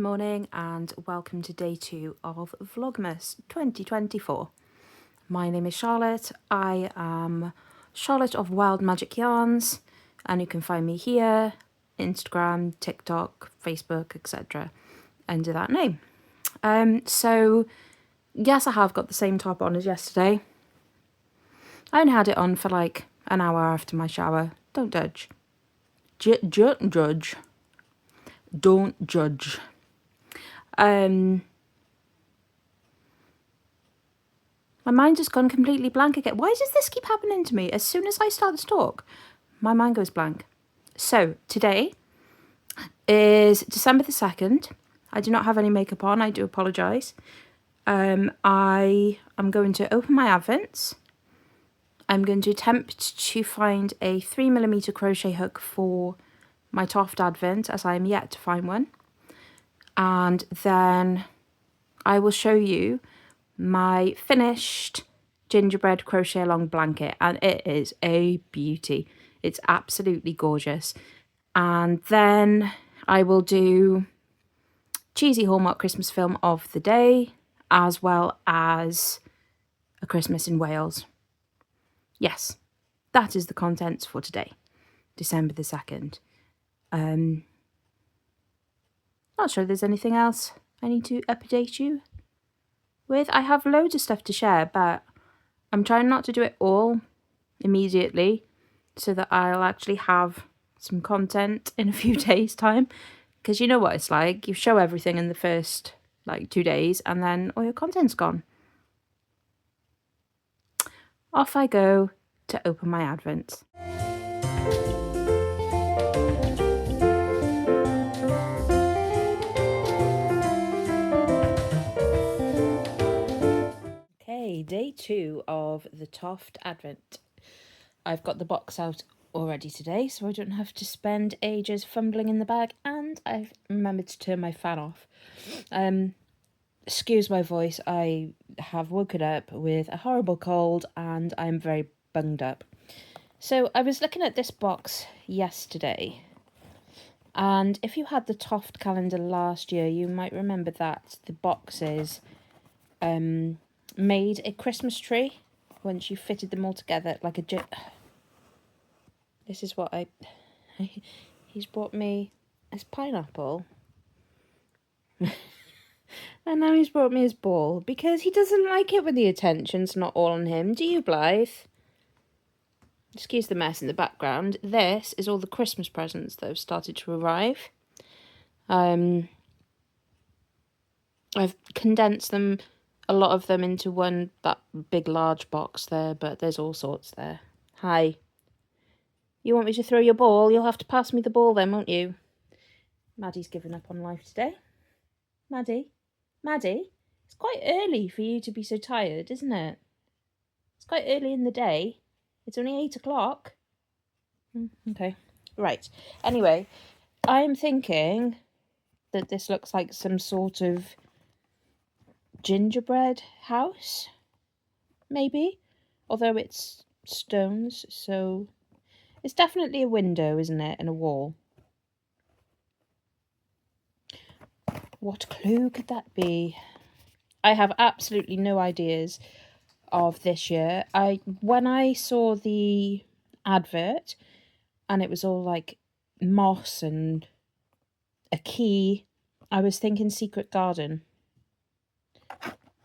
morning and welcome to day 2 of Vlogmas 2024. My name is Charlotte. I am Charlotte of Wild Magic Yarns, and you can find me here, Instagram, TikTok, Facebook, etc. under that name. So yes, I have got the same top on as yesterday. I only had it on for like an hour after my shower. Don't judge. Judge. Don't judge. My mind has gone completely blank again. Why does this keep happening to me? As soon as I start to talk, my mind goes blank. So today is December the 2nd. I do not have any makeup on. I do apologise. I am going to open my advents. I'm going to attempt to find a 3mm crochet hook for my Toft advent, as I am yet to find one. And then I will show you my finished gingerbread crochet along blanket, and it is a beauty. It's absolutely gorgeous. And then I will do cheesy Hallmark Christmas film of the day, as well as A Christmas in Wales. Yes, that is the contents for today, December the 2nd. Not sure there's anything else I need to update you with. I have loads of stuff to share, but I'm trying not to do it all immediately so that I'll actually have some content in a few days' time. Because you know what it's like. You show everything in the first, 2 days and then all your content's gone. Off I go to open my advents. Okay, day 2 of the Toft advent. I've got the box out already today, so I don't have to spend ages fumbling in the bag, and I've remembered to turn my fan off. Excuse my voice, I have woken up with a horrible cold and I'm very bunged up. So I was looking at this box yesterday, and if you had the Toft calendar last year, you might remember that the boxes made a Christmas tree once you fitted them all together like a... This is what he's brought me his pineapple. And now he's brought me his ball because he doesn't like it when the attention's not all on him. Do you, Blythe? Excuse the mess in the background. This is all the Christmas presents that have started to arrive. I've condensed them, a lot of them, into that big large box there, but there's all sorts there. Hi. You want me to throw your ball? You'll have to pass me the ball then, won't you? Maddie's given up on life today. Maddie, it's quite early for you to be so tired, isn't it? It's quite early in the day. It's only 8 o'clock. Okay, right. Anyway, I'm thinking that this looks like some sort of gingerbread house, maybe. Although it's stones, so it's definitely a window, isn't it? And a wall. What clue could that be? I have absolutely no ideas of this year. When I saw the advert and it was all like moss and a key, I was thinking secret garden.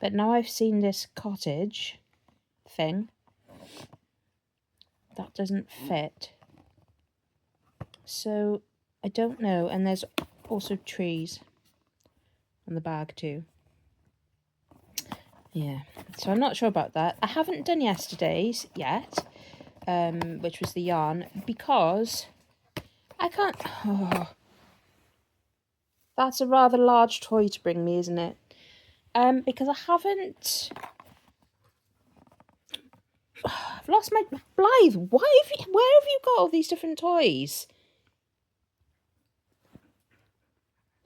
But now I've seen this cottage thing, that doesn't fit. So I don't know. And there's also trees on the bag too. Yeah, so I'm not sure about that. I haven't done yesterday's yet, which was the yarn, because I can't... Oh, that's a rather large toy to bring me, isn't it? Because I haven't... I've lost my... Blythe, where have you got all these different toys?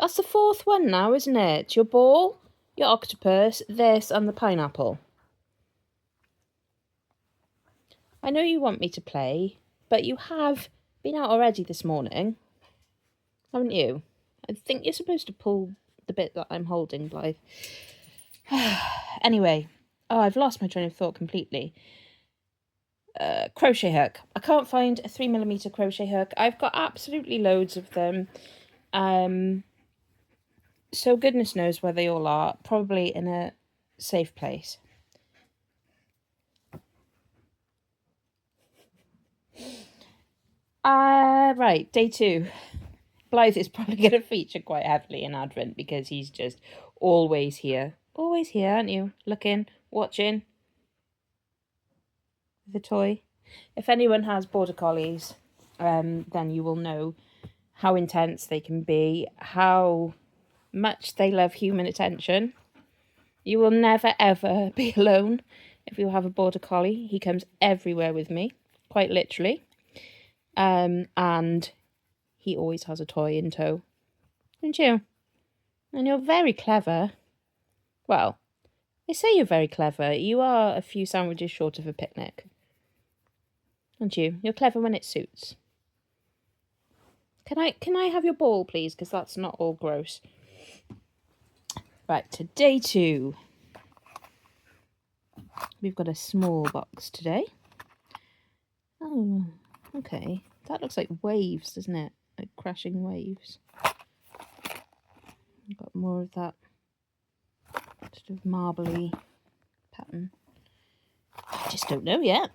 That's the 4th one now, isn't it? Your ball, your octopus, this, and the pineapple. I know you want me to play, but you have been out already this morning, haven't you? I think you're supposed to pull the bit that I'm holding, Blythe. Anyway, oh, I've lost my train of thought completely. Crochet hook. I can't find a 3mm crochet hook. I've got absolutely loads of them. So goodness knows where they all are. Probably in a safe place. Right, day 2. Blythe is probably going to feature quite heavily in Advent because he's just always here. Always here, aren't you? Looking, watching. The toy. If anyone has border collies, then you will know how intense they can be, how much they love human attention. You will never ever be alone if you have a border collie. He comes everywhere with me, quite literally. And he always has a toy in tow. Don't you? And you're very clever. Well, they say you're very clever. You are a few sandwiches short of a picnic. Aren't you? You're clever when it suits. Can I have your ball, please? Because that's not all gross. Right, to day 2. We've got a small box today. Oh, okay. That looks like waves, doesn't it? Like crashing waves. I've got more of that sort of marbly pattern. I just don't know yet.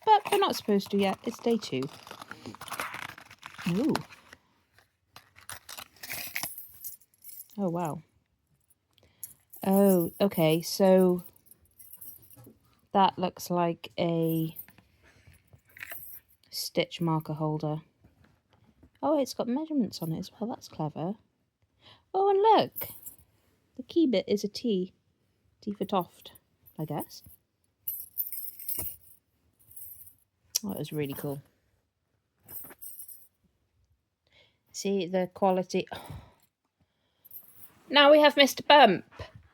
But we're not supposed to yet. It's day 2. Ooh. Oh, wow. Oh, okay. So that looks like a stitch marker holder. Oh, it's got measurements on it as well. That's clever. Oh, and look. The key bit is a T. T for Toft, I guess. Oh, that was really cool. See the quality. Oh. Now we have Mr. Bump.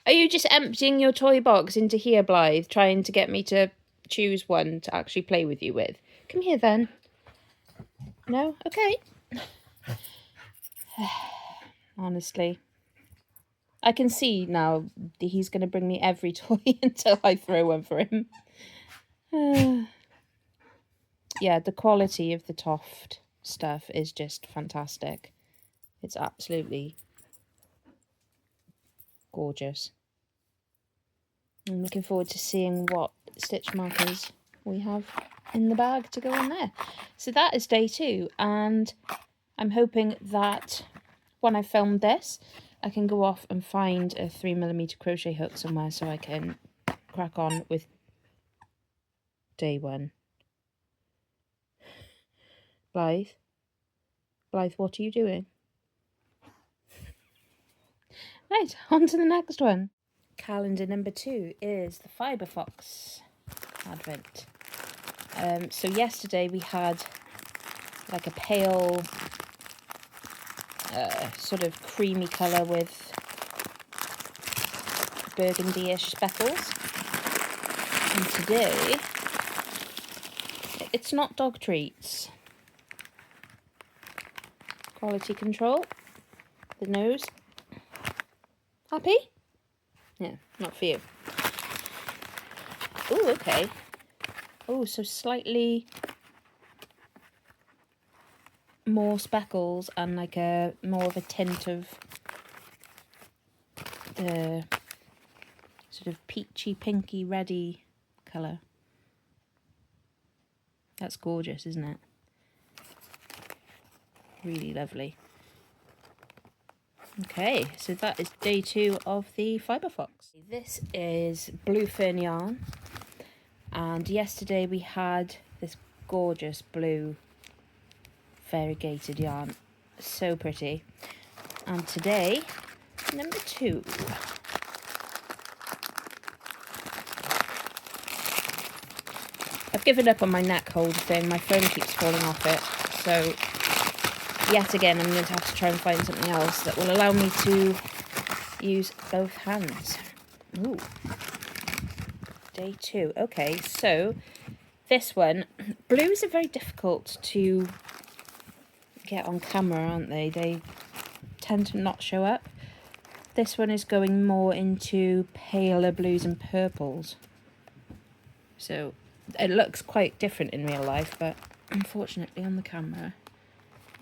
Are you just emptying your toy box into here, Blythe, trying to get me to choose one to actually play with you with? Come here, then. No? Okay. Honestly. I can see now he's going to bring me every toy until I throw one for him. Yeah, the quality of the Toft stuff is just fantastic. It's absolutely gorgeous. I'm looking forward to seeing what stitch markers we have in the bag to go on there. So that is day 2, and I'm hoping that when I filmed this, I can go off and find a 3mm crochet hook somewhere so I can crack on with day 1. Blythe? Blythe, what are you doing? Right, on to the next one. Calendar number 2 is the Fibre Fox Advent. So yesterday we had like a pale sort of creamy colour with burgundy-ish speckles. And today, it's not dog treats. Quality control. The nose. Happy? Yeah, not for you. Oh, okay. Oh, so slightly more speckles and like a more of a tint of the sort of peachy, pinky, reddy colour. That's gorgeous, isn't it? Really lovely. Okay, so that is day 2 of the Fibre Fox. This is Blue Fern yarn, and yesterday we had this gorgeous blue variegated yarn. So pretty. And today, number 2. I've given up on my neck holder thing. My phone keeps falling off it. So, yet again, I'm going to have to try and find something else that will allow me to use both hands. Ooh. Day 2. Okay, so this one. Blues are very difficult to get on camera, aren't they? They tend to not show up. This one is going more into paler blues and purples. So it looks quite different in real life, but unfortunately on the camera,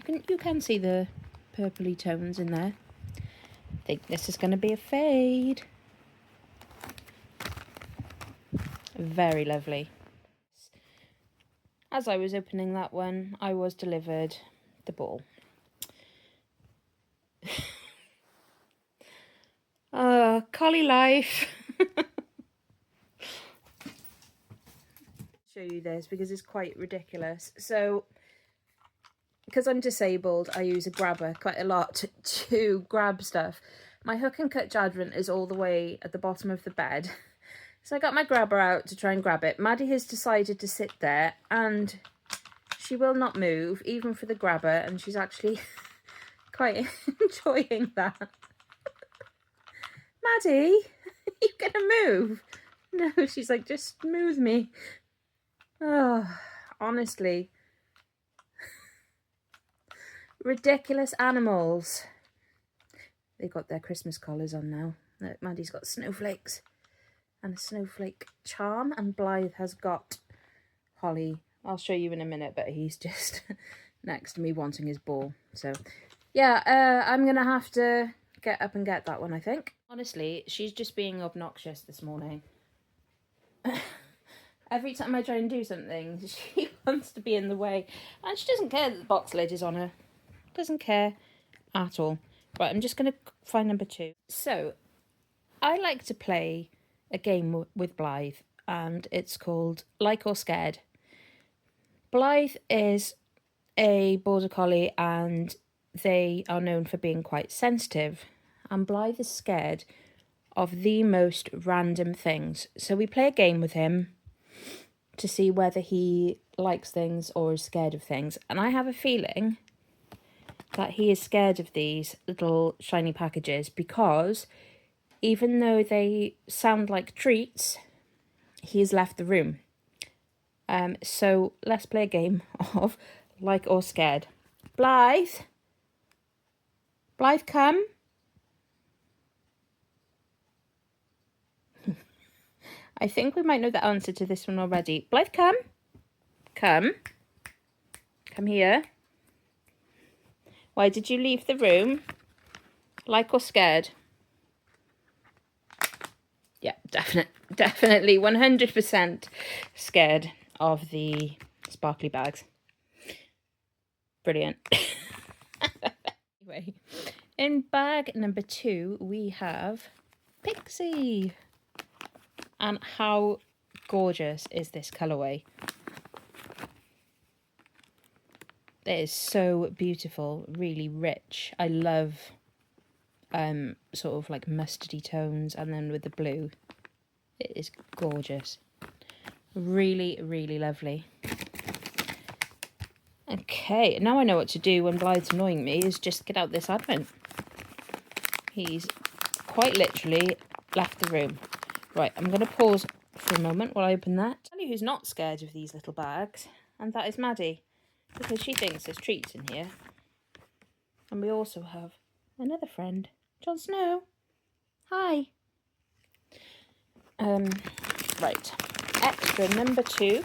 you can see the purpley tones in there. I think this is going to be a fade. Very lovely. As I was opening that one, I was delivered the ball. Collie life. Show you this because it's quite ridiculous. So, because I'm disabled, I use a grabber quite a lot to grab stuff. My hook and cut jadrant is all the way at the bottom of the bed. So I got my grabber out to try and grab it. Maddie has decided to sit there and she will not move, even for the grabber, and she's actually quite enjoying that. Maddie, are you gonna move? No, she's like, just move me. Oh, honestly. Ridiculous animals. They got their Christmas collars on now. Look, Maddie's got snowflakes and a snowflake charm, and Blythe has got Holly. I'll show you in a minute, but he's just next to me wanting his ball. So yeah, I'm gonna have to get up and get that one, I think. Honestly, she's just being obnoxious this morning. Every time I try and do something, she wants to be in the way, and she doesn't care that the box lid is on her. Doesn't care at all. Right, I'm just going to find number 2. So, I like to play a game with Blythe, and it's called Like or Scared. Blythe is a border collie, and they are known for being quite sensitive. And Blythe is scared of the most random things. So we play a game with him to see whether he likes things or is scared of things. And I have a feeling that he is scared of these little shiny packages, because even though they sound like treats, he's left the room. So let's play a game of Like or Scared. Blythe? Blythe, come. I think we might know the answer to this one already. Blythe, come. Come. Come here. Why did you leave the room? Like or scared? Yeah, definitely 100% scared of the sparkly bags. Brilliant. Anyway, in bag number 2, we have Pixie. And how gorgeous is this colourway? It is so beautiful, really rich. I love sort of like mustardy tones, and then with the blue. It is gorgeous. Really, really lovely. Okay, now I know what to do when Blythe's annoying me, is just get out this advent. He's quite literally left the room. Right, I'm going to pause for a moment while I open that. Tell you who's not scared of these little bags, and that is Maddie, because she thinks there's treats in here. And we also have another friend, Jon Snow. Hi. Right, extra number 2.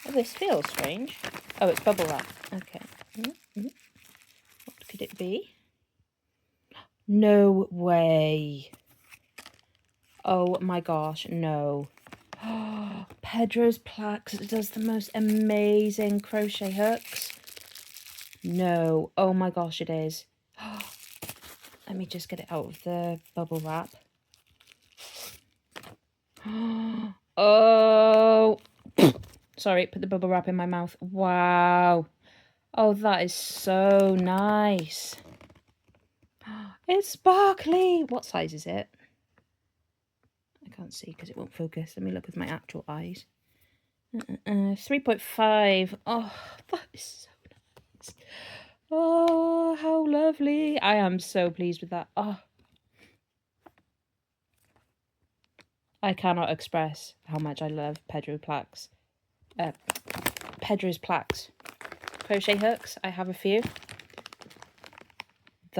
Oh, this feels strange. Oh, it's bubble wrap. Okay. What could it be? No way. Oh my gosh, no. Pedro's Plaques does the most amazing crochet hooks. No. Oh my gosh, it is. Let me just get it out of the bubble wrap. Oh. Sorry, put the bubble wrap in my mouth. Wow. Oh, that is so nice. It's sparkly. What size is it? I can't see because it won't focus. Let me look with my actual eyes. 3.5. Oh, that is so nice. Oh, how lovely. I am so pleased with that. Oh, I cannot express how much I love Pedro's Plaques crochet hooks. I have a few.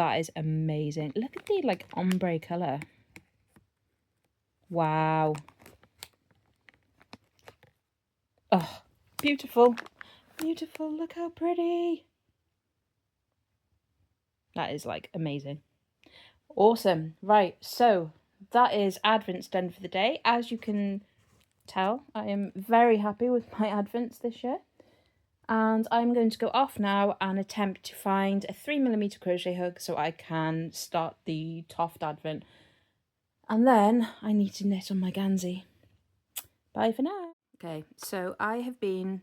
that is amazing. Look at the like ombre colour. Wow. Oh, beautiful. Beautiful. Look how pretty. That is like amazing. Awesome. Right, so that is Advent's done for the day. As you can tell, I am very happy with my Advents this year. And I'm going to go off now and attempt to find a 3mm crochet hook so I can start the Toft Advent. And then I need to knit on my Gansey. Bye for now. Okay, so I have been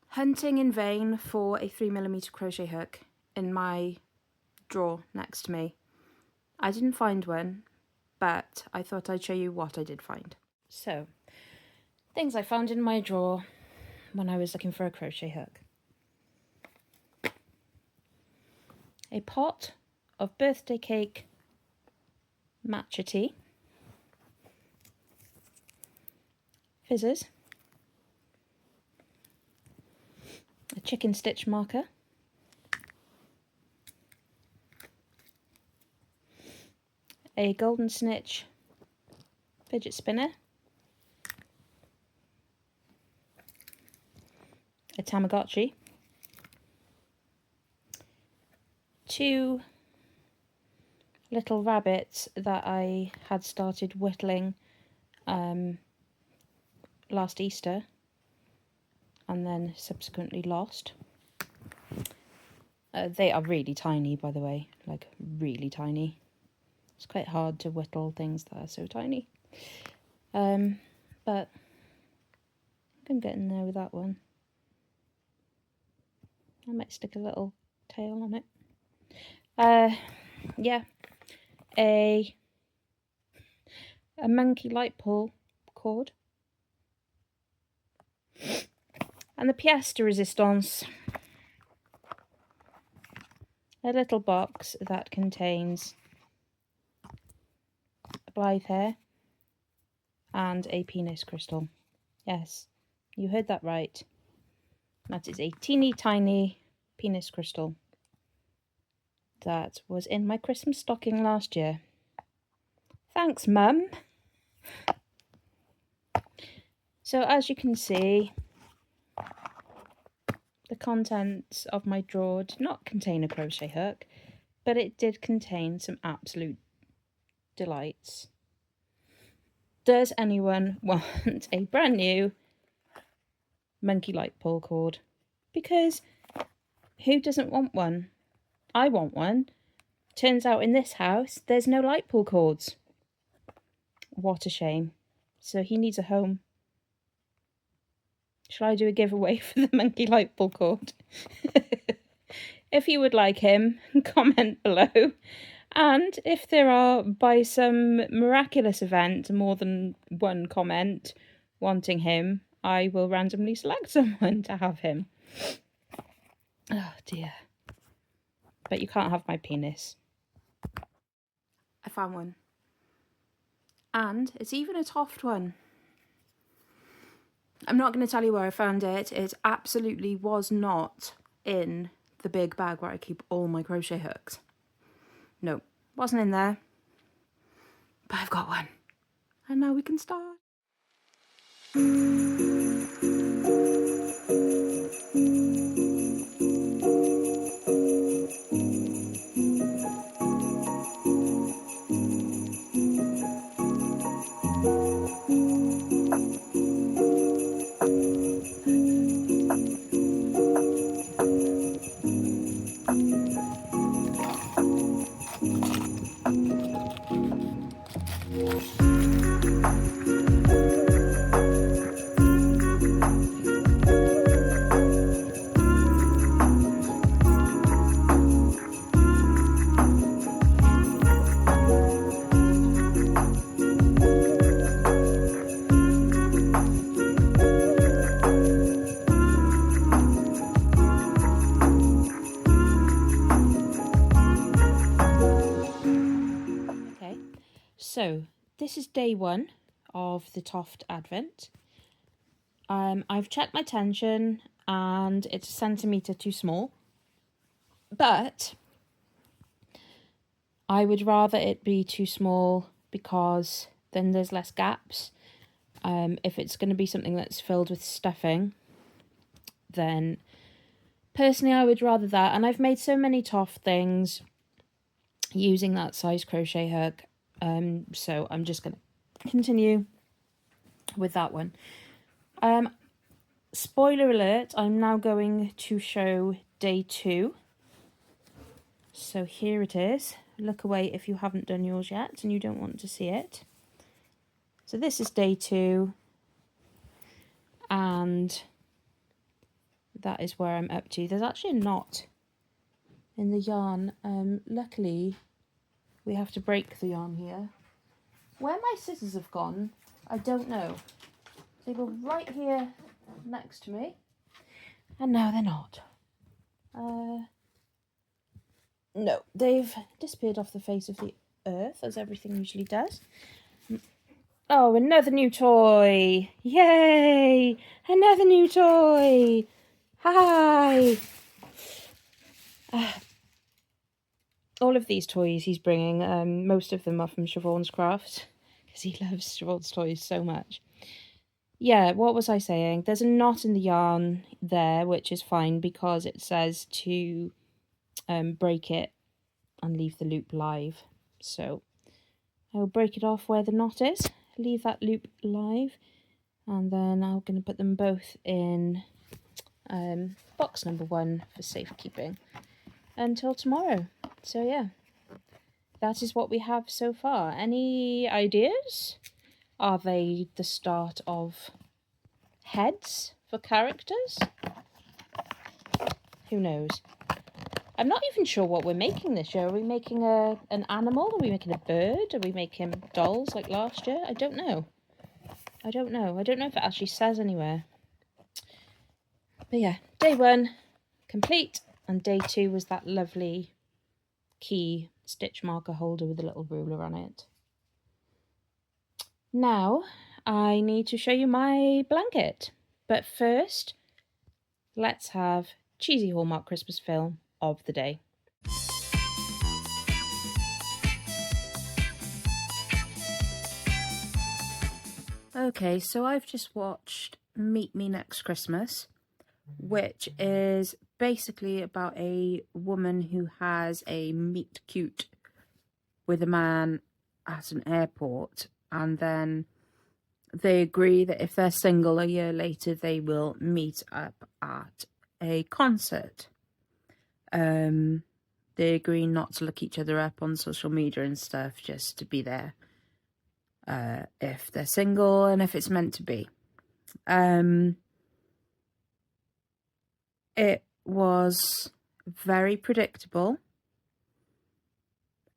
hunting in vain for a 3mm crochet hook in my drawer next to me. I didn't find one, but I thought I'd show you what I did find. So, things I found in my drawer when I was looking for a crochet hook. A pot of birthday cake matcha tea, fizzers, a chicken stitch marker, a golden snitch fidget spinner, a Tamagotchi, 2 little rabbits that I had started whittling last Easter and then subsequently lost. They are really tiny, by the way, like really tiny. It's quite hard to whittle things that are so tiny. But I'm getting there with that one. I might stick a little tail on it. Yeah, a monkey light pull cord. And the pièce de résistance, a little box that contains a Blythe hair and a penis crystal. Yes, you heard that right. That is a teeny tiny penis crystal that was in my Christmas stocking last year. Thanks, Mum. So as you can see, the contents of my drawer did not contain a crochet hook, but it did contain some absolute delights. Does anyone want a brand new monkey light pull cord? Because who doesn't want one? I want one. Turns out in this house there's no light pull cords. What a shame. So he needs a home. Shall I do a giveaway for the monkey light pull cord? If you would like him, comment below. And if there are, by some miraculous event, more than one comment wanting him, I will randomly select someone to have him. Oh dear. But you can't have my penis. I found one. And it's even a Toft one. I'm not going to tell you where I found it. It absolutely was not in the big bag where I keep all my crochet hooks. No, wasn't in there. But I've got one. And now we can start. So this is day 1 of the Toft Advent. I've checked my tension and it's a centimetre too small, but I would rather it be too small because then there's less gaps. If it's going to be something that's filled with stuffing, then personally I would rather that. And I've made so many toff things using that size crochet hook, so I'm just going to continue with that one. Spoiler alert, I'm now going to show day 2. So here it is. Look away if you haven't done yours yet and you don't want to see it. So this is day 2, and that is where I'm up to. There's actually a knot in the yarn. Luckily, we have to break the yarn here. Where my scissors have gone, I don't know. They were right here next to me, and now they're not. No, they've disappeared off the face of the earth, as everything usually does. Oh, another new toy! Yay! Another new toy! Hi! All of these toys he's bringing, most of them are from Siobhan's Craft, because he loves Siobhan's toys so much. Yeah, what was I saying? There's a knot in the yarn there, which is fine because it says to break it and leave the loop live. So I'll break it off where the knot is, leave that loop live, and then I'm going to put them both in box number 1 for safekeeping until tomorrow. So yeah, that is what we have so far. Any ideas? Are they the start of heads for characters? Who knows? I'm not even sure what we're making this year. Are we making an animal? Are we making a bird? Are we making dolls like last year? I don't know. I don't know if it actually says anywhere. But yeah, day 1 complete, and day 2 was that lovely key stitch marker holder with a little ruler on it. Now I need to show you my blanket, but first let's have cheesy Hallmark Christmas film of the day. Okay, so I've just watched Meet Me Next Christmas, which is basically about a woman who has a meet cute with a man at an airport, and then they agree that if they're single a year later, they will meet up at a concert. They agree not to look each other up on social media and stuff, just to be there if they're single and if it's meant to be. It was very predictable.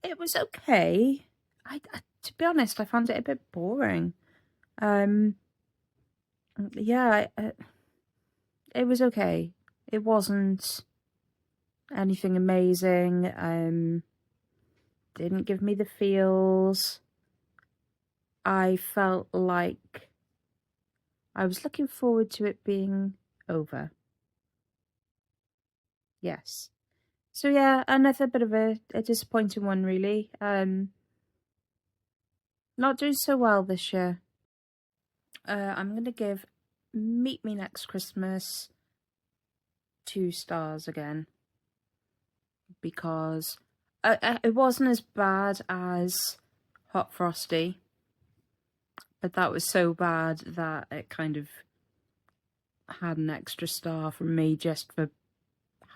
It was okay. I to be honest, I found it a bit boring. Yeah, it was okay. It wasn't anything amazing. Didn't give me the feels. I felt like I was looking forward to it being over. Yes. So yeah, another bit of a disappointing one, really. Not doing so well this year. I'm going to give Meet Me Next Christmas 2 stars again, because it wasn't as bad as Hot Frosty, but that was so bad that it kind of had an extra star from me just for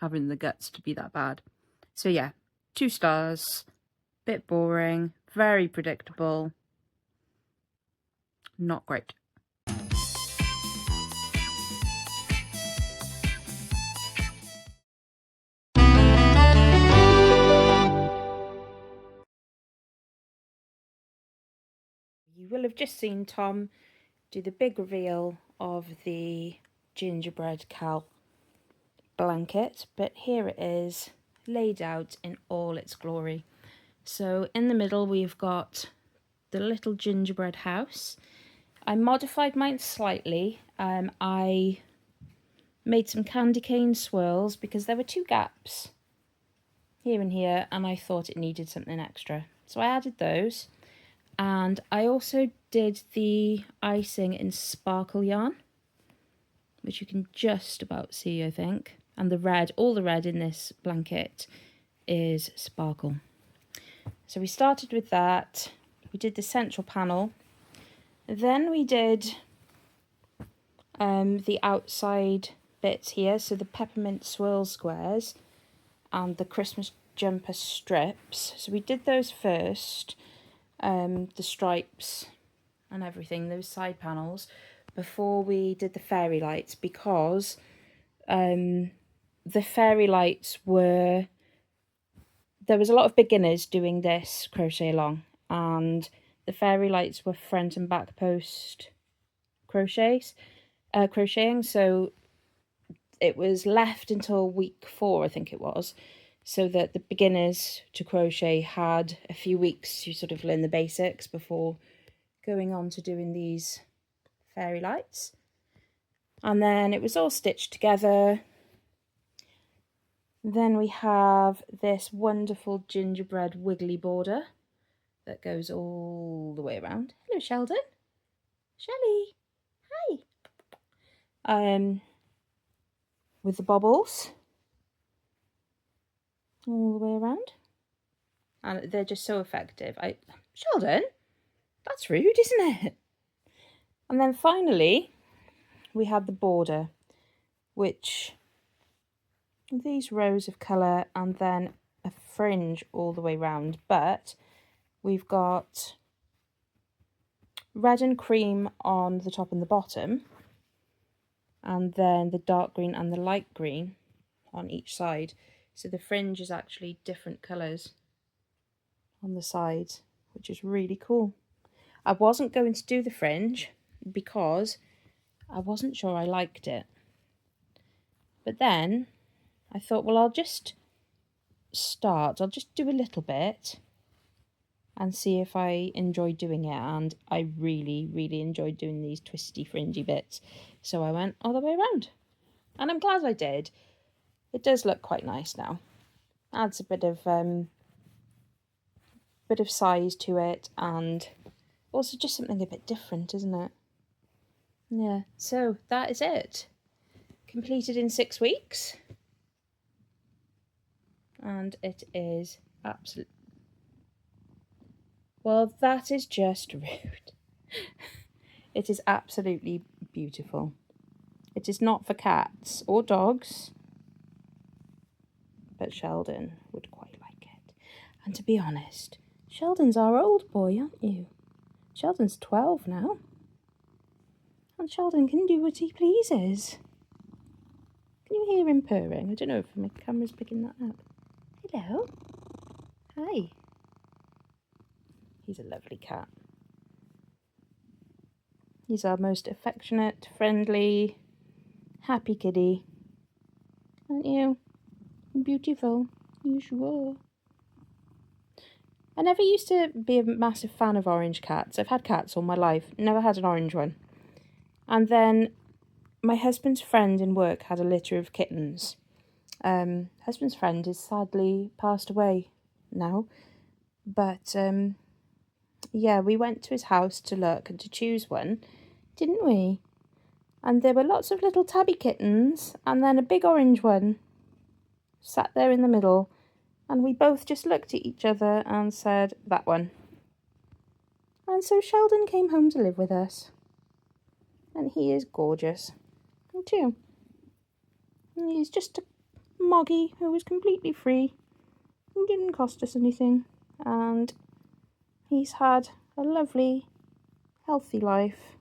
having the guts to be that bad. So yeah, 2 stars. Bit boring, very predictable, not great. You will have just seen Tom do the big reveal of the Gingerbread CAL blanket, but here it is laid out in all its glory. So in the middle we've got the little gingerbread house. I modified mine slightly. I made some candy cane swirls because there were 2 gaps. here and here, and I thought it needed something extra. So I added those, and I also did the icing in sparkle yarn, which you can just about see, I think. And the red, all the red in this blanket is sparkle. So we started with that. We did the central panel. Then we did the outside bits here, so the peppermint swirl squares and the Christmas jumper strips. So we did those first, the stripes and everything, those side panels, before we did the fairy lights, because the fairy lights were, there was a lot of beginners doing this crochet along, and the fairy lights were front and back post crocheting, so it was left until week 4, I think it was, so that the beginners to crochet had a few weeks to sort of learn the basics before going on to doing these fairy lights. And then it was all stitched together. Then we have this wonderful gingerbread wiggly border that goes all the way around. Hello, Sheldon. Shelley. Hi. With the bobbles all the way around, and they're just so effective. Sheldon, that's rude, isn't it? And then finally we had the border, which these rows of colour and then a fringe all the way round, but we've got red and cream on the top and the bottom, and then the dark green and the light green on each side. So the fringe is actually different colours on the sides, which is really cool. I wasn't going to do the fringe because I wasn't sure I liked it. But then I thought, well, I'll just do a little bit and see if I enjoy doing it. And I really, really enjoyed doing these twisty, fringy bits. So I went all the way around. And I'm glad I did. It does look quite nice now. Adds a bit of size to it, and also just something a bit different, isn't it? Yeah, so that is it. Completed in 6 weeks. And it is absolutely... Well, that is just rude. It is absolutely beautiful. It is not for cats or dogs, but Sheldon would quite like it. And to be honest, Sheldon's our old boy, aren't you? Sheldon's 12 now. And Sheldon can do what he pleases. Can you hear him purring? I don't know if my camera's picking that up. Hello. Hi. He's a lovely cat. He's our most affectionate, friendly, happy kitty. Aren't you? Beautiful. You sure? I never used to be a massive fan of orange cats. I've had cats all my life. Never had an orange one. And then my husband's friend in work had a litter of kittens. Husband's friend is sadly passed away now. But, yeah, we went to his house to look and to choose one, didn't we? And there were lots of little tabby kittens and then a big orange one sat there in the middle. And we both just looked at each other and said, that one. And so Sheldon came home to live with us. And he is gorgeous. Too. And he's just a moggy who was completely free. He didn't cost us anything. And he's had a lovely, healthy life.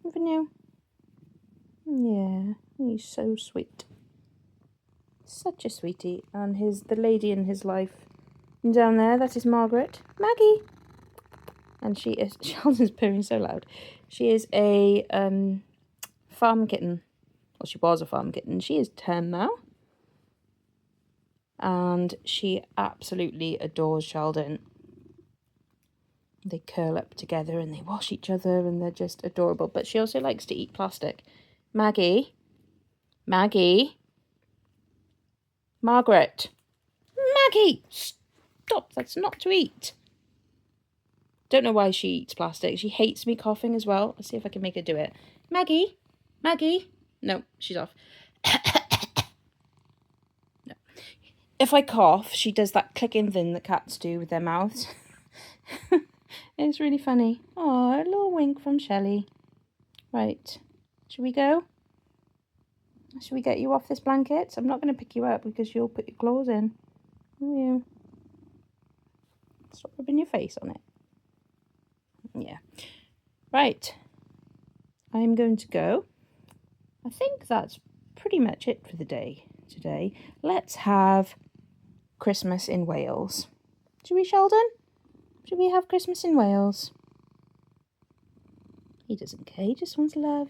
Haven't you? Yeah, he's so sweet. Such a sweetie. And the lady in his life down there, that is Margaret. Maggie! And she is, Sheldon's purring so loud. She is a farm kitten. Well, she was a farm kitten. She is 10 now. And she absolutely adores Sheldon. They curl up together and they wash each other and they're just adorable. But she also likes to eat plastic. Maggie? Maggie? Margaret. Maggie! Stop, that's not to eat. Don't know why she eats plastic. She hates me coughing as well. Let's see if I can make her do it. Maggie? Maggie? No, she's off. No. If I cough, she does that clicking thing that cats do with their mouths. It's really funny. Oh, a little wink from Shelley. Right. Should we go? Should we get you off this blanket? I'm not going to pick you up because you'll put your claws in. Oh, yeah. Stop rubbing your face on it. Yeah. Right. I'm going to go. I think that's pretty much it for the day today. Let's have Christmas in Wales. Should we, Sheldon? Should we have Christmas in Wales? He doesn't care. He just wants love.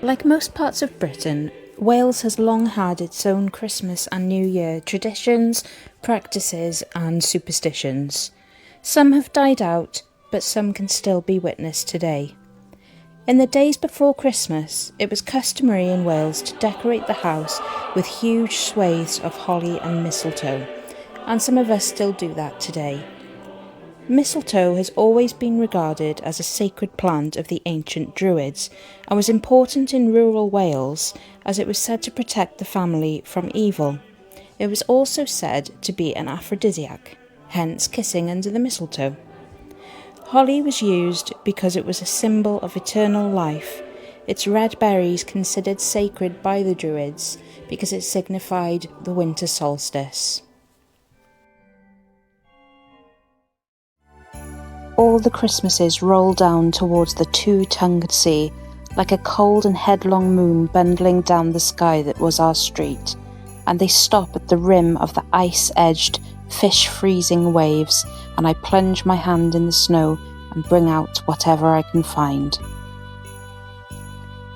Like most parts of Britain, Wales has long had its own Christmas and New Year traditions, practices and superstitions. Some have died out, but some can still be witnessed today. In the days before Christmas, it was customary in Wales to decorate the house with huge swathes of holly and mistletoe, and some of us still do that today. Mistletoe has always been regarded as a sacred plant of the ancient Druids and was important in rural Wales as it was said to protect the family from evil. It was also said to be an aphrodisiac, hence kissing under the mistletoe. Holly was used because it was a symbol of eternal life, its red berries considered sacred by the Druids because it signified the winter solstice. All the Christmases roll down towards the two-tongued sea, like a cold and headlong moon bundling down the sky that was our street, and they stop at the rim of the ice-edged, fish-freezing waves, and I plunge my hand in the snow and bring out whatever I can find.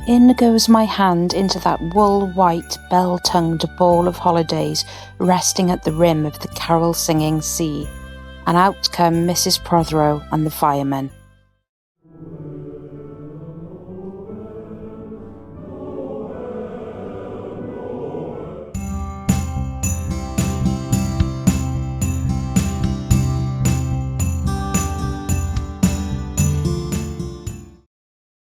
In goes my hand into that wool-white, bell-tongued ball of holidays resting at the rim of the carol-singing sea, and out come Mrs. Prothero and the firemen.